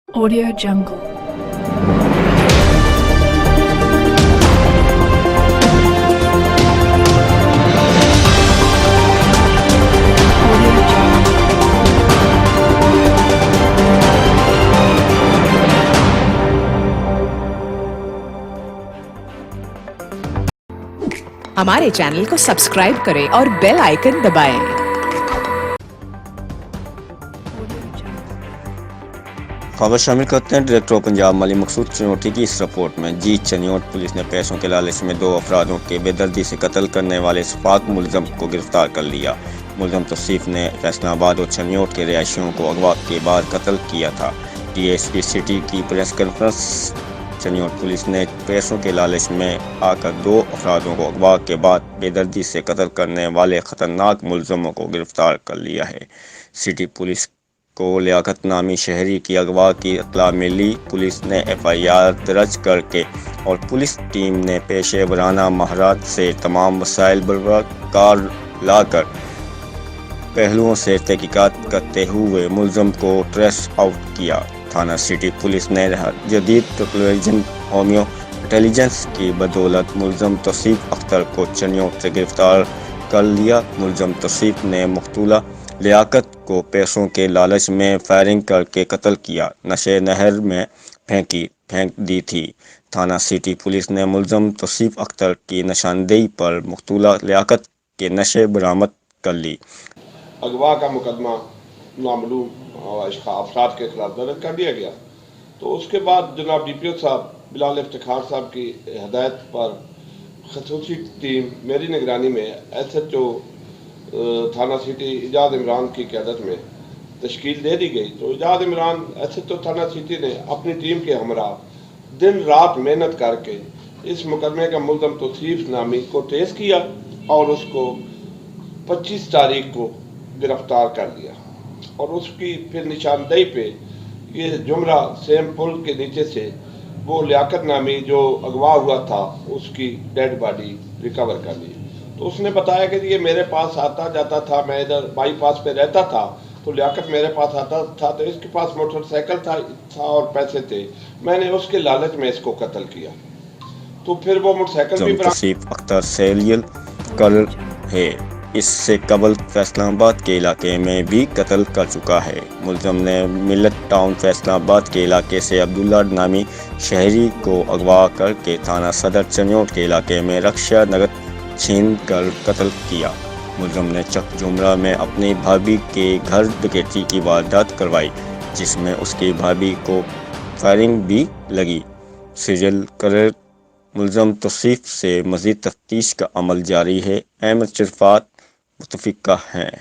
Audio Jungle. Audio Jungle. हमारे channel को subscribe करें और बेल आइकन दबाएं। खबर शामिल करते हैं डायरेक्टर ऑफ पंजाब माली मकसूद चन्योटी की इस रिपोर्ट में। जी चन्योट पुलिस ने पैसों के लालच में 2 अफरादों के बेदर्दी से कत्ल करने वाले इस्फाक मुलजम को गिरफ्तार कर लिया। मुलजम तौसीफ ने फैसलाबाद और चन्योट के रिहायशियों को अगवा के बाद कत्ल किया था। डीएसपी सिटी की प्रेस कॉन्फ्रेंस। चन्योट पुलिस ने पैसों के लालच में आकर 2 अफरादों को अगवा के बाद बेदर्दी से कत्ल करने वाले खतरनाक मुलजमों को गिरफ्तार कर लिया है। सिटी पुलिस को लियाकत नामी शहरी की अगवा की इत्तला मिली। पुलिस ने एफआईआर दर्ज करके और पुलिस टीम ने पेशे वराना महारत से तमाम वसाइल बरकार लाकर पहलुओं से तहकीकात करते हुए मुलजम को ट्रेस आउट किया। थाना सिटी पुलिस ने जदीद टेक्नोलॉजी होमियो इंटेलिजेंस की बदौलत मुलजम तौसीफ अख्तर को चन्योट से गिरफ्तार कर लिया। मुलजम तौसीफ ने मकतूला लियाकत को पैसों के लालच में फायरिंग करके कत्ल किया, नशे नहर में फेंक दी थी। थाना सिटी पुलिस ने मुलजम तौसीफ अख्तर की निशानदेही पर मकतूला लियाकत के नशे बरामद कर ली। अगवा का मुकदमा नामालूम अफराद के खिलाफ दर्ज कर दिया गया। तो उसके बाद जनाब डीपीओ साहब बिलाल इफ्तिखार साहब की हदायत पर खसूसी टीम मेरी निगरानी में एसएचओ थाना सिटी इजाद इमरान की क़यादत में तश्कील दे दी गई। तो इजाद इमरान एसएचओ थाना सिटी ने अपनी टीम के हमरा दिन रात मेहनत करके इस मुकदमे का मुलजम तौसीफ नामी को ट्रेस किया और उसको 25 तारीख को गिरफ्तार कर लिया। और उसकी फिर निशानदेही पे ये जुमरा सेम पुल के नीचे से वो लियाकत नामी जो अगवा हुआ था उसकी डेड बॉडी रिकवर कर ली। तो उसने बताया कि ये मेरे पास आता जाता था, मैं इधर बाईपास पे रहता था, तो लियाकत मेरे पास आता था, तो इसके पास मोटरसाइकिल था और पैसे थे, मैंने उसके लालच में इसको कत्ल किया। तो फिर वो मोटरसाइकिल भी तौसीफ अख्तर सेलियल कर है। इससे कबल फैसलाबाद के इलाके में भी कत्ल कर चुका है। मुलजम ने मिलत टाउन फैसलाबाद के इलाके से अब्दुल्ला नामी शहरी को अगवा करके थाना सदर चन्योट के इलाके में रक्षा नगद छीन कर कत्ल किया। मुलजम ने चक जुमरा में अपनी भाभी के घर डकैती की वारदात करवाई, जिसमें उसकी भाभी को फायरिंग भी लगी। सीरियल कलर मुलजम तौसीफ से मज़ीद तफ्तीश का अमल जारी है। अहमद शरफात मुतफिका हैं।